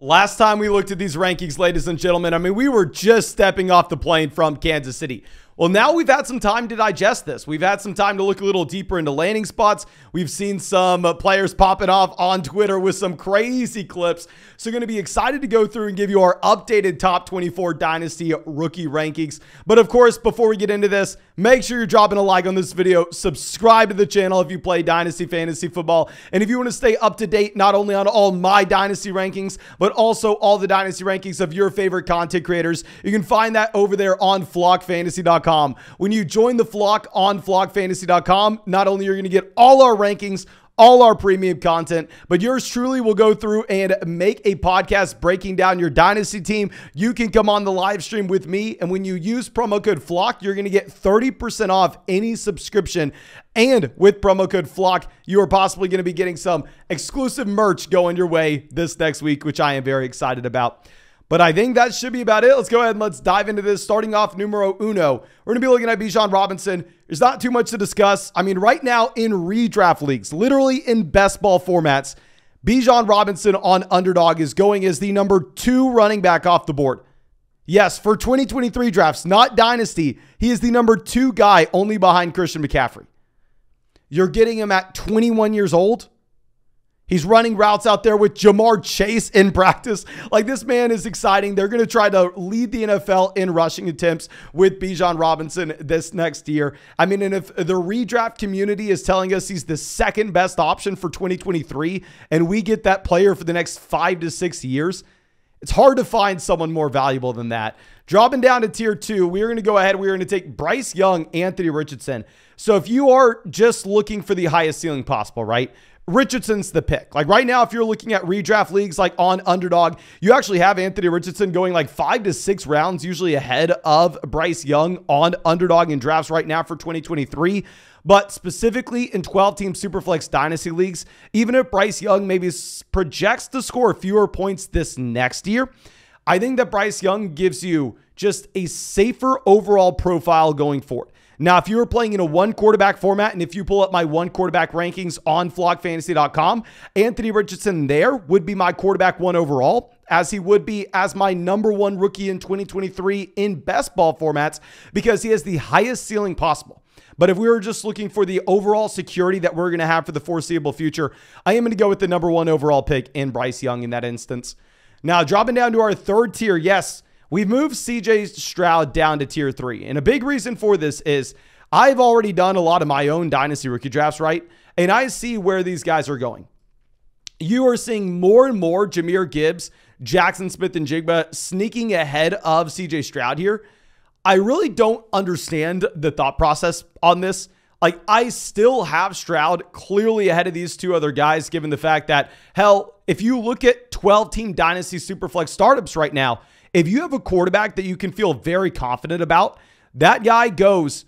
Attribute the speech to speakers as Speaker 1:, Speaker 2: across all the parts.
Speaker 1: Last time we looked at these rankings, ladies and gentlemen, I mean, we were just stepping off the plane from Kansas City. Well, now we've had some time to digest this. We've had some time to look a little deeper into landing spots. We've seen some players popping off on Twitter with some crazy clips. So going to be excited to go through and give you our updated top 24 Dynasty rookie rankings. But of course, before we get into this, make sure you're dropping a like on this video. Subscribe to the channel if you play Dynasty Fantasy Football. And if you want to stay up to date, not only on all my Dynasty rankings, but also all the Dynasty rankings of your favorite content creators, you can find that over there on flockfantasy.com. When you join the flock on flockfantasy.com, not only are you going to get all our rankings, all our premium content, but yours truly will go through and make a podcast breaking down your Dynasty team. You can come on the live stream with me, and when you use promo code FLOCK, you're going to get 30% off any subscription. And with promo code FLOCK, you are possibly going to be getting some exclusive merch going your way this next week, which I am very excited about. But I think that should be about it. Let's go ahead and let's dive into this. Starting off numero uno, we're going to be looking at Bijan Robinson. There's not too much to discuss. I mean, right now in redraft leagues, literally in best ball formats, Bijan Robinson on Underdog is going as the number 2 running back off the board. Yes, for 2023 drafts, not Dynasty, he is the number 2 guy only behind Christian McCaffrey. You're getting him at 21 years old. He's running routes out there with Jamar Chase in practice. Like, this man is exciting. They're going to try to lead the NFL in rushing attempts with Bijan Robinson this next year. I mean, and if the redraft community is telling us he's the second best option for 2023, and we get that player for the next 5 to 6 years, it's hard to find someone more valuable than that. Dropping down to tier 2, we're going to go ahead. We're going to take Bryce Young, Anthony Richardson. So if you are just looking for the highest ceiling possible, right? Richardson's the pick. Like right now, if you're looking at redraft leagues like on Underdog, you actually have Anthony Richardson going like 5 to 6 rounds, usually ahead of Bryce Young on Underdog in drafts right now for 2023. But specifically in 12-team Superflex Dynasty leagues, even if Bryce Young maybe projects to score fewer points this next year, I think that Bryce Young gives you just a safer overall profile going forward. Now, if you were playing in a 1 quarterback format, and if you pull up my 1 quarterback rankings on flockfantasy.com, Anthony Richardson there would be my quarterback 1 overall, as he would be as my number 1 rookie in 2023 in best ball formats, because he has the highest ceiling possible. But if we were just looking for the overall security that we're going to have for the foreseeable future, I am going to go with the number 1 overall pick in Bryce Young in that instance. Now, dropping down to our 3rd tier, yes, we've moved CJ Stroud down to tier 3. And a big reason for this is I've already done a lot of my own Dynasty rookie drafts, right? And I see where these guys are going. You are seeing more and more Jahmyr Gibbs, Jackson Smith-Njigba sneaking ahead of CJ Stroud here. I really don't understand the thought process on this. Like, I still have Stroud clearly ahead of these 2 other guys, given the fact that, hell, if you look at 12-team Dynasty Superflex startups right now, if you have a quarterback that you can feel very confident about, that guy goes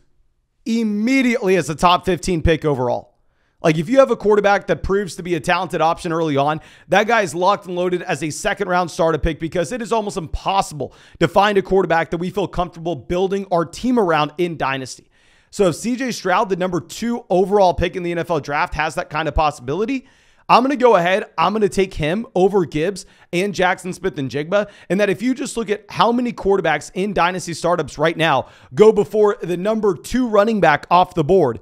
Speaker 1: immediately as a top 15 pick overall. Like, if you have a quarterback that proves to be a talented option early on, that guy is locked and loaded as a 2nd-round starter pick, because it is almost impossible to find a quarterback that we feel comfortable building our team around in Dynasty. So if CJ Stroud, the number 2 overall pick in the NFL draft, has that kind of possibility, I'm going to go ahead. I'm going to take him over Gibbs and Jackson Smith-Njigba. And that if you just look at how many quarterbacks in Dynasty startups right now go before the number 2 running back off the board,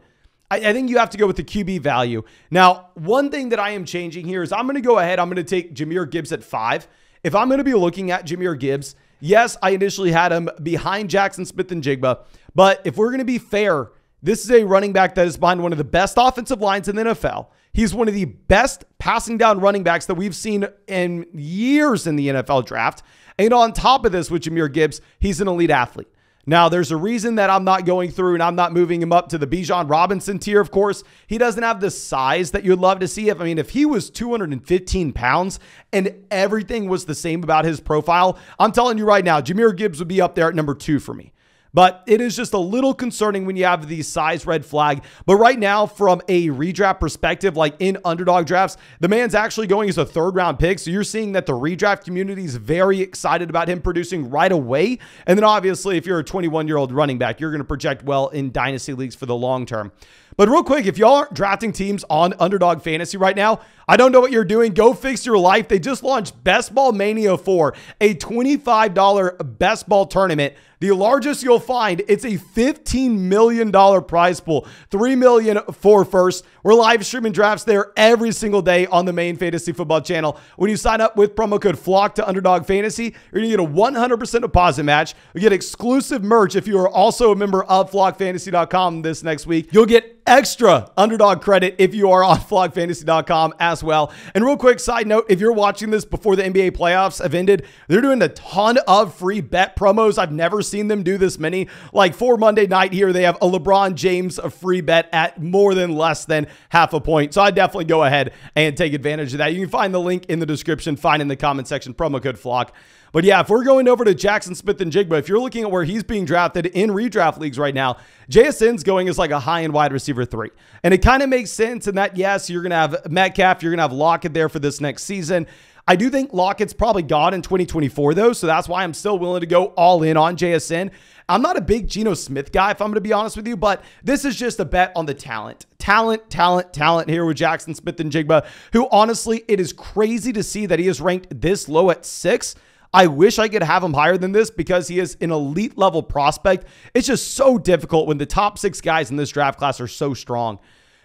Speaker 1: I think you have to go with the QB value. Now, one thing that I am changing here is I'm going to go ahead. I'm going to take Jahmyr Gibbs at 5. If I'm going to be looking at Jahmyr Gibbs, yes, I initially had him behind Jackson Smith-Njigba. But if we're going to be fair, this is a running back that is behind one of the best offensive lines in the NFL. He's one of the best passing down running backs that we've seen in years in the NFL draft. And on top of this, with Jahmyr Gibbs, he's an elite athlete. Now, there's a reason that I'm not going through and I'm not moving him up to the Bijan Robinson tier, of course. He doesn't have the size that you'd love to see. If he was 215 pounds and everything was the same about his profile, I'm telling you right now, Jahmyr Gibbs would be up there at number 2 for me. But it is just a little concerning when you have the size red flag. But right now, from a redraft perspective, like in underdog drafts, the man's actually going as a 3rd-round pick. So you're seeing that the redraft community is very excited about him producing right away. And then obviously, if you're a 21-year-old running back, you're going to project well in dynasty leagues for the long term. But real quick, if y'all aren't drafting teams on Underdog Fantasy right now, I don't know what you're doing. Go fix your life. They just launched Best Ball Mania 4, a $25 best ball tournament. The largest you'll find. It's a $15 million prize pool, $3 million for first. We're live streaming drafts there every single day on the main fantasy football channel. When you sign up with promo code FLOCK to Underdog Fantasy, you're going to get a 100% deposit match. You get exclusive merch if you are also a member of flockfantasy.com this next week. You'll get extra Underdog credit if you are on flockfantasy.com as well. And real quick side note, if you're watching this before the NBA playoffs have ended, they're doing a ton of free bet promos. I've never seen them do this many. Like for Monday night here, they have a LeBron James free bet at more than less than half a point. So I definitely go ahead and take advantage of that. You can find the link in the description, find in the comment section, promo code FLOCK. But yeah, if we're going over to Jackson Smith-Njigba, if you're looking at where he's being drafted in redraft leagues right now, JSN's going as like a high-end wide receiver 3. And it kind of makes sense in that, yes, you're going to have Metcalf, you're going to have Lockett there for this next season. I do think Lockett's probably gone in 2024, though, so that's why I'm still willing to go all in on JSN. I'm not a big Geno Smith guy, if I'm going to be honest with you, but this is just a bet on the talent. Talent here with Jackson Smith-Njigba, who honestly, it is crazy to see that he is ranked this low at 6. I wish I could have him higher than this because he is an elite level prospect. It's just so difficult when the top 6 guys in this draft class are so strong.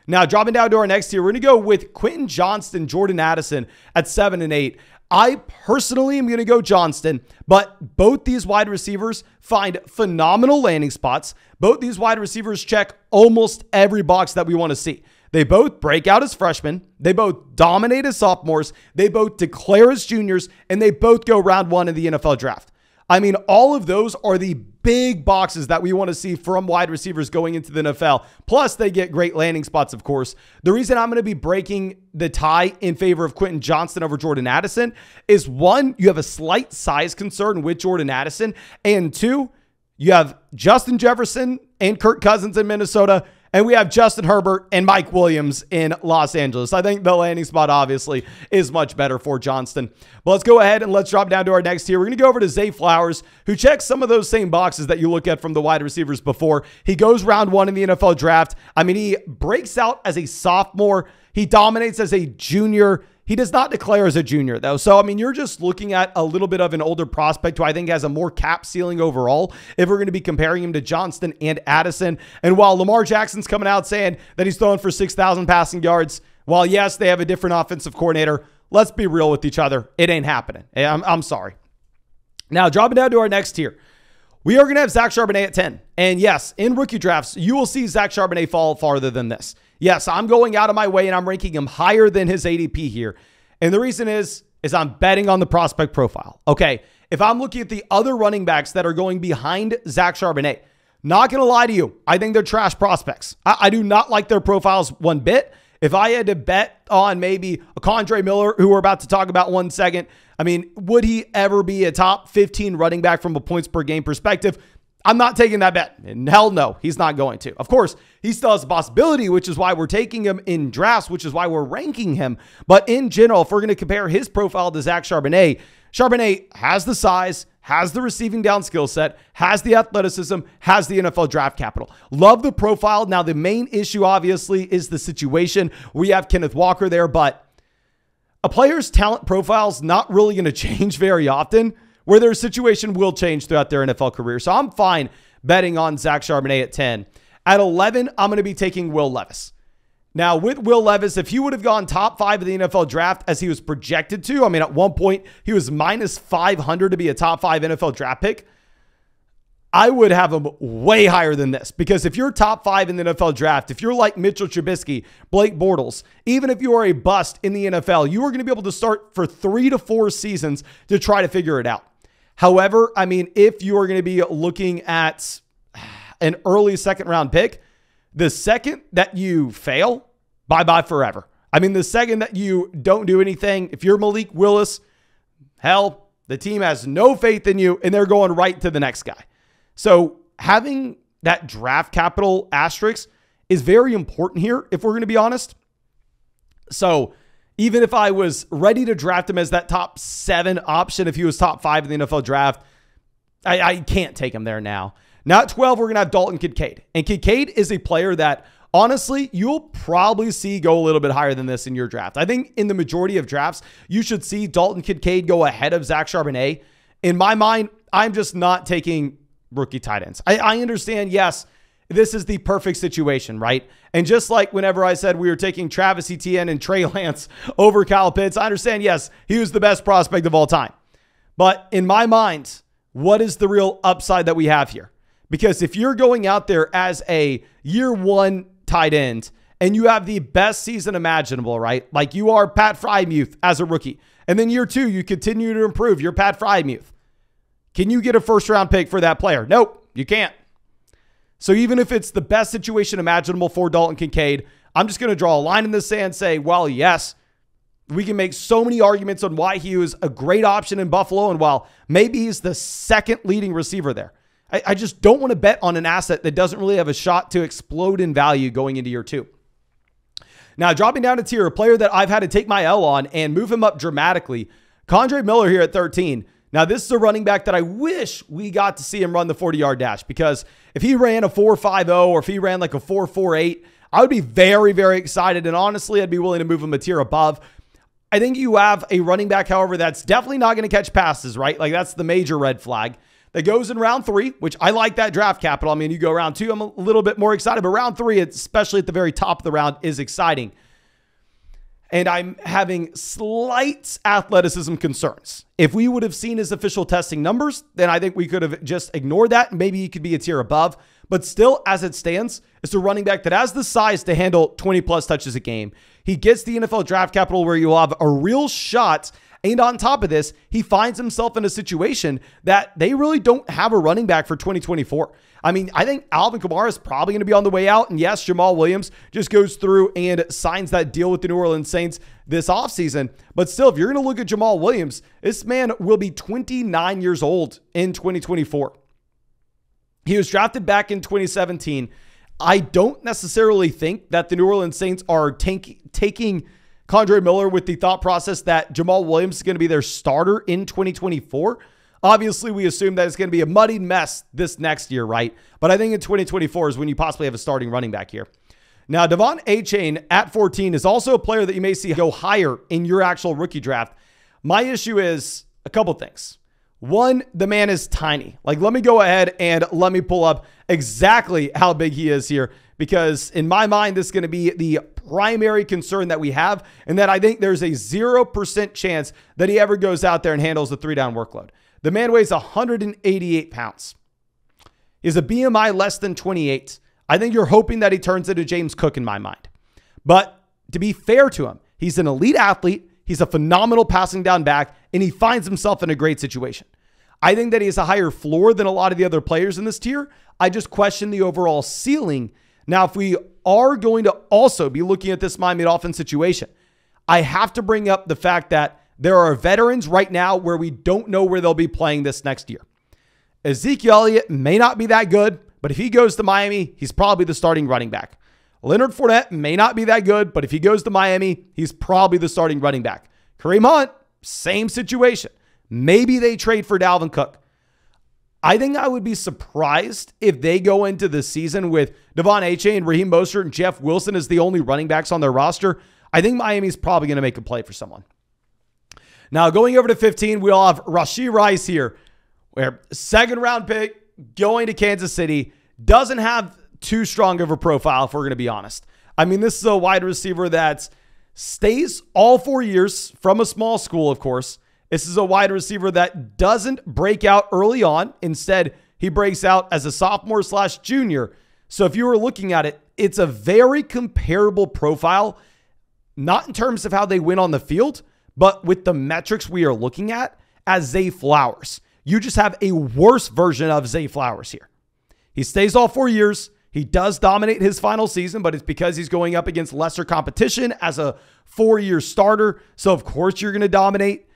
Speaker 1: Now, dropping down to our next tier, we're going to go with Quentin Johnston, Jordan Addison at 7 and 8. I personally am going to go Johnston, but both these wide receivers find phenomenal landing spots. Both these wide receivers check almost every box that we want to see. They both break out as freshmen. They both dominate as sophomores. They both declare as juniors, and they both go round 1 in the NFL draft. I mean, all of those are the big boxes that we want to see from wide receivers going into the NFL. Plus, they get great landing spots, of course. The reason I'm going to be breaking the tie in favor of Quentin Johnston over Jordan Addison is, 1, you have a slight size concern with Jordan Addison, and 2, you have Justin Jefferson and Kirk Cousins in Minnesota, and we have Justin Herbert and Mike Williams in Los Angeles. I think the landing spot, obviously, is much better for Johnston. But let's go ahead and let's drop down to our next tier. We're going to go over to Zay Flowers, who checks some of those same boxes that you look at from the wide receivers before. He goes round 1 in the NFL draft. I mean, he breaks out as a sophomore. He dominates as a junior. He does not declare as a junior, though. So, I mean, you're just looking at a little bit of an older prospect who I think has a more cap ceiling overall if we're going to be comparing him to Johnston and Addison. And while Lamar Jackson's coming out saying that he's throwing for 6,000 passing yards, while, yes, they have a different offensive coordinator, let's be real with each other. It ain't happening. I'm sorry. Now, dropping down to our next tier. We are going to have Zach Charbonnet at 10. And yes, in rookie drafts, you will see Zach Charbonnet fall farther than this. Yes, I'm going out of my way and I'm ranking him higher than his ADP here. And the reason is I'm betting on the prospect profile. Okay, if I'm looking at the other running backs that are going behind Zach Charbonnet, not going to lie to you, I think they're trash prospects. I do not like their profiles one bit. If I had to bet on maybe a Condre Miller, who we're about to talk about 1 second, I mean, would he ever be a top 15 running back from a points per game perspective? I'm not taking that bet. And hell no, he's not going to. Of course, he still has a possibility, which is why we're taking him in drafts, which is why we're ranking him. But in general, if we're going to compare his profile to Zach Charbonnet, Charbonnet has the size, has the receiving down skill set, has the athleticism, has the NFL draft capital. Love the profile. Now, the main issue, obviously, is the situation. We have Kenneth Walker there, but a player's talent profile is not really going to change very often, where their situation will change throughout their NFL career. So I'm fine betting on Zach Charbonnet at 10. At 11, I'm going to be taking Will Levis. Now, with Will Levis, if he would have gone top 5 of the NFL draft as he was projected to, I mean, at one point, he was minus 500 to be a top 5 NFL draft pick. I would have him way higher than this, because if you're top 5 in the NFL draft, if you're like Mitchell Trubisky, Blake Bortles, even if you are a bust in the NFL, you are going to be able to start for 3 to 4 seasons to try to figure it out. However, I mean, if you are going to be looking at an early 2nd round pick, the second that you fail, bye-bye forever. I mean, the second that you don't do anything, if you're Malik Willis, hell, the team has no faith in you and they're going right to the next guy. So having that draft capital asterisk is very important here, if we're going to be honest. So even if I was ready to draft him as that top 7 option, if he was top 5 in the NFL draft, I can't take him there now. Now at 12, we're going to have Dalton Kincaid. And Kincaid is a player that honestly, you'll probably see go a little bit higher than this in your draft. I think in the majority of drafts, you should see Dalton Kincaid go ahead of Zach Charbonnet. In my mind, I'm just not taking rookie tight ends. I understand, yes, this is the perfect situation, right? And just like whenever I said we were taking Travis Etienne and Trey Lance over Kyle Pitts, I understand, yes, he was the best prospect of all time. But in my mind, what is the real upside that we have here? Because if you're going out there as a year one tight end and you have the best season imaginable, right? Like you are Pat Frymuth as a rookie. And then year two, you continue to improve. You're Pat Frymuth. Can you get a first round pick for that player? Nope, you can't. So even if it's the best situation imaginable for Dalton Kincaid, I'm just going to draw a line in the sand and say, well, yes, we can make so many arguments on why he was a great option in Buffalo and while maybe he's the second leading receiver there. I just don't want to bet on an asset that doesn't really have a shot to explode in value going into year two. Now, dropping down a tier, a player that I've had to take my L on and move him up dramatically, Kondre Miller here at 13. Now, this is a running back that I wish we got to see him run the 40-yard dash, because if he ran a 4.50 or if he ran like a 4.48, I would be very, very excited. And honestly, I'd be willing to move him a tier above. I think you have a running back, however, that's definitely not going to catch passes, right? Like that's the major red flag. That goes in round 3, which I like that draft capital. I mean, you go round 2, I'm a little bit more excited, but round 3, especially at the very top of the round, is exciting. And I'm having slight athleticism concerns. If we would have seen his official testing numbers, then I think we could have just ignored that. Maybe he could be a tier above. But still, as it stands, it's a running back that has the size to handle 20-plus touches a game. He gets the NFL draft capital where you'll have a real shot. And on top of this, he finds himself in a situation that they really don't have a running back for 2024. I mean, I think Alvin Kamara is probably going to be on the way out. And yes, Jamal Williams just goes through and signs that deal with the New Orleans Saints this offseason. But still, if you're going to look at Jamal Williams, this man will be 29 years old in 2024. He was drafted back in 2017. I don't necessarily think that the New Orleans Saints are taking Kondre Miller with the thought process that Jamal Williams is going to be their starter in 2024. Obviously, we assume that it's going to be a muddied mess this next year, right? But I think in 2024 is when you possibly have a starting running back here. Now, Devon Achane at 14 is also a player that you may see go higher in your actual rookie draft. My issue is a couple things. One, the man is tiny. Like, let me go ahead and let me pull up exactly how big he is here, because in my mind, this is going to be the primary concern that we have, and that I think there's a 0% chance that he ever goes out there and handles the 3-down workload. The man weighs 188 pounds. He has a BMI less than 28. I think you're hoping that he turns into James Cook in my mind. But to be fair to him, he's an elite athlete. He's a phenomenal passing down back, and he finds himself in a great situation. I think that he has a higher floor than a lot of the other players in this tier. I just question the overall ceiling. Now, if we are going to also be looking at this Miami Dolphins situation, I have to bring up the fact that there are veterans right now where we don't know where they'll be playing this next year. Ezekiel Elliott may not be that good, but if he goes to Miami, he's probably the starting running back. Leonard Fournette may not be that good, but if he goes to Miami, he's probably the starting running back. Kareem Hunt, same situation. Maybe they trade for Dalvin Cook. I think I would be surprised if they go into the season with Devon Achane, Raheem Mostert, and Jeff Wilson as the only running backs on their roster. I think Miami's probably going to make a play for someone. Now, going over to 15, we'll have Rashee Rice here, where second round pick going to Kansas City, doesn't have too strong of a profile, if we're going to be honest. I mean, this is a wide receiver that stays all 4 years from a small school, of course. This is a wide receiver that doesn't break out early on. Instead, he breaks out as a sophomore/junior. So if you were looking at it, it's a very comparable profile, not in terms of how they win on the field, but with the metrics we are looking at as Zay Flowers. You just have a worse version of Zay Flowers here. He stays all 4 years. He does dominate his final season, but it's because he's going up against lesser competition as a 4-year starter. So of course you're going to dominate.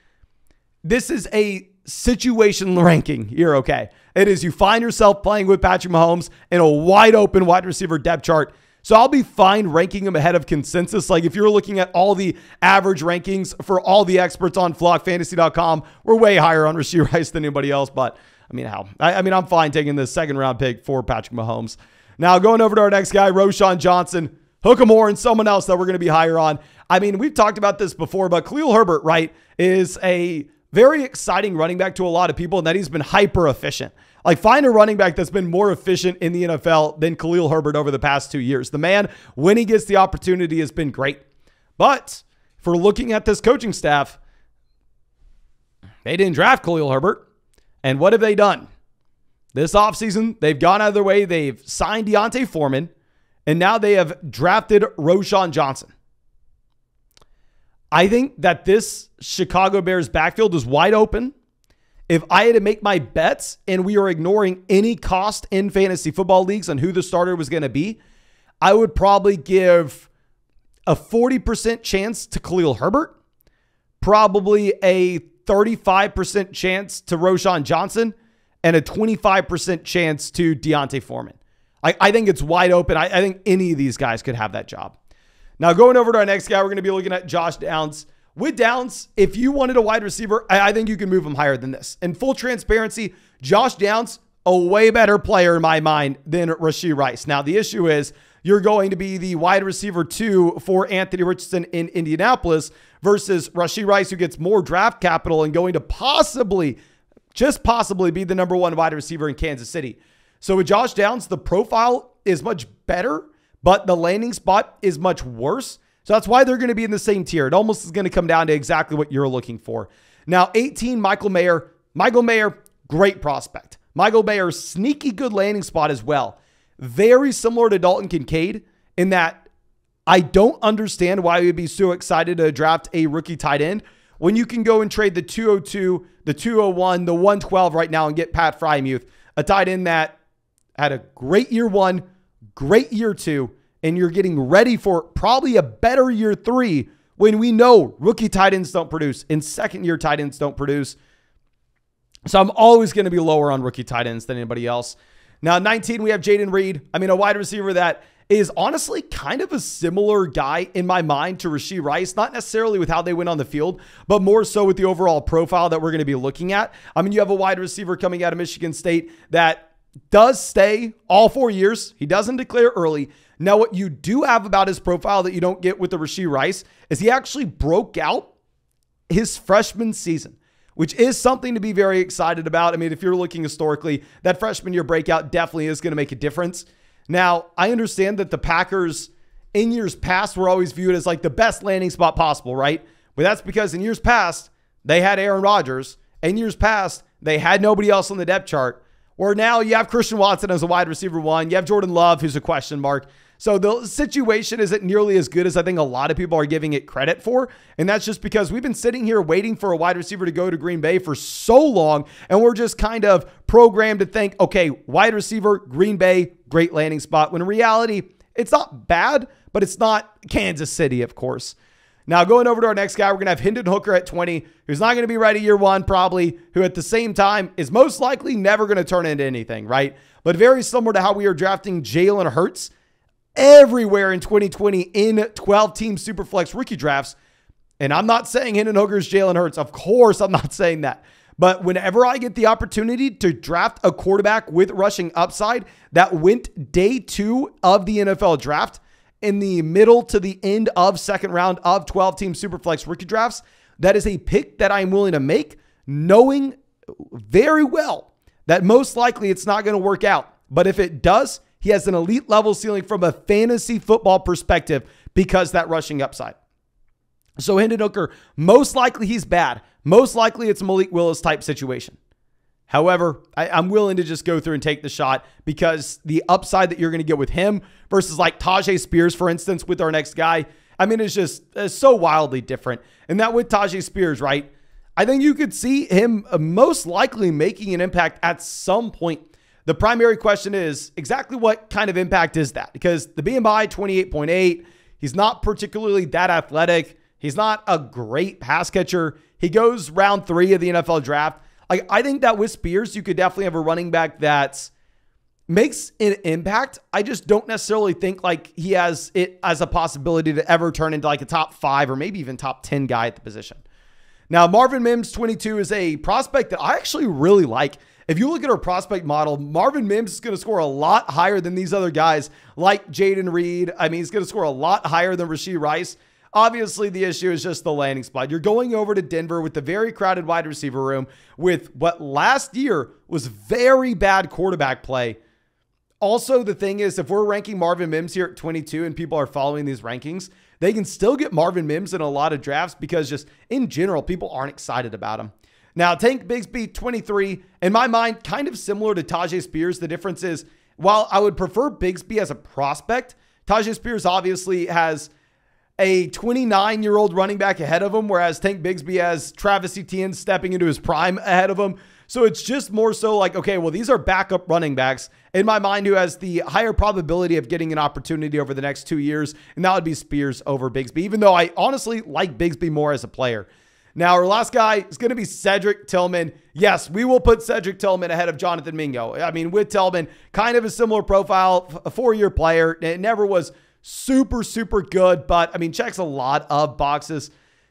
Speaker 1: This is a situation ranking here, okay? It is you find yourself playing with Patrick Mahomes in a wide open wide receiver depth chart. So I'll be fine ranking him ahead of consensus. Like if you're looking at all the average rankings for all the experts on flockfantasy.com, we're way higher on Rashee Rice than anybody else. But I mean, I'm fine taking the second round pick for Patrick Mahomes. Now, going over to our next guy, Roschon Johnson, hook 'em more, and someone else that we're going to be higher on. I mean, we've talked about this before, but Khalil Herbert, right, is a very exciting running back to a lot of people, and that he's been hyper efficient. Like, find a running back that's been more efficient in the NFL than Khalil Herbert over the past 2 years. The man, when he gets the opportunity, has been great. But for looking at this coaching staff, they didn't draft Khalil Herbert. And what have they done? This offseason, they've gone out of their way. They've signed D'Onta Foreman, and now they have drafted Roschon Johnson. I think that this Chicago Bears backfield is wide open. If I had to make my bets and we are ignoring any cost in fantasy football leagues on who the starter was going to be, I would probably give a 40% chance to Khalil Herbert, probably a 35% chance to Roschon Johnson, and a 25% chance to D'Onta Foreman. I think it's wide open. I think any of these guys could have that job. Now, going over to our next guy, we're going to be looking at Josh Downs. With Downs, if you wanted a wide receiver, I think you can move him higher than this. In full transparency, Josh Downs, a way better player in my mind than Rashee Rice. Now, the issue is you're going to be the wide receiver 2 for Anthony Richardson in Indianapolis versus Rashee Rice, who gets more draft capital and going to possibly, just possibly, be the number 1 wide receiver in Kansas City. So with Josh Downs, the profile is much better, but the landing spot is much worse. So that's why they're going to be in the same tier. It almost is going to come down to exactly what you're looking for. Now, 18, Michael Mayer. Michael Mayer, great prospect. Michael Mayer, sneaky good landing spot as well. Very similar to Dalton Kincaid in that I don't understand why we'd be so excited to draft a rookie tight end when you can go and trade the 202, the 201, the 112 right now and get Pat Freiermuth, a tight end that had a great year 1, great year 2, and you're getting ready for probably a better year 3 when we know rookie tight ends don't produce and second-year tight ends don't produce. So I'm always going to be lower on rookie tight ends than anybody else. Now, 19, we have Jaden Reed. I mean, a wide receiver that is honestly kind of a similar guy in my mind to Rashee Rice, not necessarily with how they went on the field, but more so with the overall profile that we're going to be looking at. I mean, you have a wide receiver coming out of Michigan State that does stay all 4 years. He doesn't declare early. Now, what you do have about his profile that you don't get with the Rashee Rice is he actually broke out his freshman season, which is something to be very excited about. I mean, if you're looking historically, that freshman year breakout definitely is going to make a difference. Now, I understand that the Packers in years past were always viewed as like the best landing spot possible, right? But that's because in years past, they had Aaron Rodgers. In years past, they had nobody else on the depth chart. Where now you have Christian Watson as a wide receiver 1. You have Jordan Love, who's a question mark. So the situation isn't nearly as good as I think a lot of people are giving it credit for. And that's just because we've been sitting here waiting for a wide receiver to go to Green Bay for so long. And we're just kind of programmed to think, okay, wide receiver, Green Bay, great landing spot. When in reality, it's not bad, but it's not Kansas City, of course. Now, going over to our next guy, we're going to have Hendon Hooker at 20, who's not going to be ready year 1 probably, who at the same time is most likely never going to turn into anything, right? But very similar to how we are drafting Jalen Hurts everywhere in 2020 in 12-team Superflex rookie drafts. And I'm not saying Hendon Hooker is Jalen Hurts. Of course, I'm not saying that. But whenever I get the opportunity to draft a quarterback with rushing upside that went day 2 of the NFL draft, in the middle to the end of second round of 12-team Superflex rookie drafts, that is a pick that I'm willing to make, knowing very well that most likely it's not going to work out. But if it does, he has an elite level ceiling from a fantasy football perspective because that rushing upside. So Hendon Hooker, most likely he's bad. Most likely it's a Malik Willis type situation. However, I'm willing to just go through and take the shot because the upside that you're going to get with him versus like Tajay Spears, for instance, with our next guy, I mean, it's just so wildly different. And that with Tajay Spears, right? I think you could see him most likely making an impact at some point. The primary question is exactly what kind of impact is that? Because the BMI 28.8, he's not particularly that athletic. He's not a great pass catcher. He goes round 3 of the NFL draft. I think that with Spears, you could definitely have a running back that makes an impact. I just don't necessarily think like he has it as a possibility to ever turn into like a top 5 or maybe even top 10 guy at the position. Now, Marvin Mims, 22, is a prospect that I actually really like. If you look at our prospect model, Marvin Mims is going to score a lot higher than these other guys like Jaden Reed. I mean, he's going to score a lot higher than Rashee Rice. Obviously, the issue is just the landing spot. You're going over to Denver with the very crowded wide receiver room with what last year was very bad quarterback play. Also, the thing is, if we're ranking Marvin Mims here at 22 and people are following these rankings, they can still get Marvin Mims in a lot of drafts because just in general, people aren't excited about him. Now, Tank Bigsby, 23, in my mind, kind of similar to Tajay Spears. The difference is, while I would prefer Bigsby as a prospect, Tajay Spears obviously has a 29-year-old running back ahead of him, whereas Tank Bigsby has Travis Etienne stepping into his prime ahead of him. So it's just more so like, okay, well, these are backup running backs in my mind who has the higher probability of getting an opportunity over the next 2 years, and that would be Spears over Bigsby, even though I honestly like Bigsby more as a player. Now, our last guy is going to be Cedric Tillman. Yes, we will put Cedric Tillman ahead of Jonathan Mingo. I mean, with Tillman, kind of a similar profile, a 4-year player. It never was super good, but I mean, checks a lot of boxes.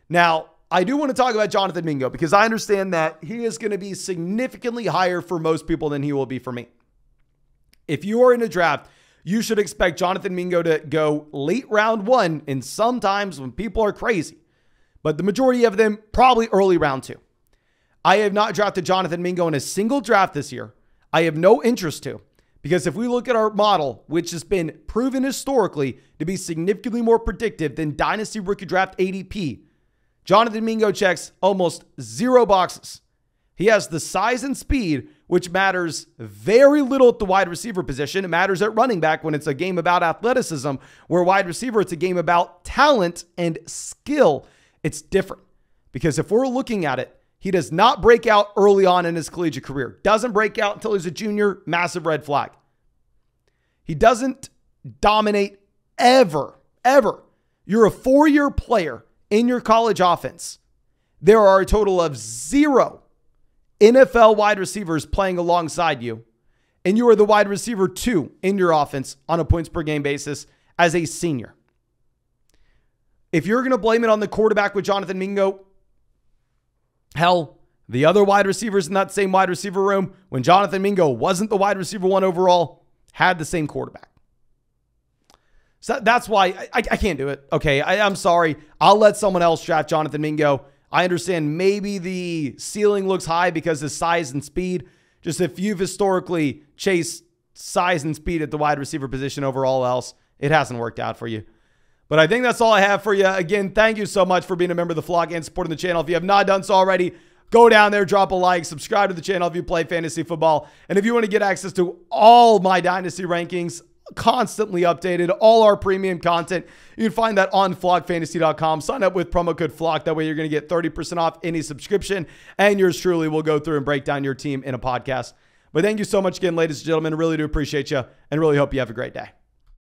Speaker 1: Now, I do want to talk about Jonathan Mingo because I understand that he is going to be significantly higher for most people than he will be for me. If you are in a draft, you should expect Jonathan Mingo to go late round 1, and sometimes when people are crazy, but the majority of them probably early round 2. I have not drafted Jonathan Mingo in a single draft this year. I have no interest to, because if we look at our model, which has been proven historically to be significantly more predictive than Dynasty Rookie Draft ADP, Jonathan Mingo checks almost 0 boxes. He has the size and speed, which matters very little at the wide receiver position. It matters at running back when it's a game about athleticism, where wide receiver, it's a game about talent and skill. It's different because if we're looking at it, he does not break out early on in his collegiate career. Doesn't break out until he's a junior. Massive red flag. He doesn't dominate ever. You're a 4-year player in your college offense. There are a total of 0 NFL wide receivers playing alongside you, and you are the wide receiver 2 in your offense on a points per game basis as a senior. If you're going to blame it on the quarterback with Jonathan Mingo, hell, the other wide receivers in that same wide receiver room, when Jonathan Mingo wasn't the wide receiver 1 overall, had the same quarterback. So that's why I can't do it. Okay, I'm sorry. I'll let someone else draft Jonathan Mingo. I understand maybe the ceiling looks high because of size and speed. Just if you've historically chased size and speed at the wide receiver position over all else, it hasn't worked out for you. But I think that's all I have for you. Again, thank you so much for being a member of the flock and supporting the channel. If you have not done so already, go down there, drop a like, subscribe to the channel if you play fantasy football. And if you want to get access to all my Dynasty rankings, constantly updated, all our premium content, you can find that on flockfantasy.com. Sign up with promo code FLOCK. That way you're going to get 30% off any subscription. And yours truly will go through and break down your team in a podcast. But thank you so much again, ladies and gentlemen. I really do appreciate you and really hope you have a great day.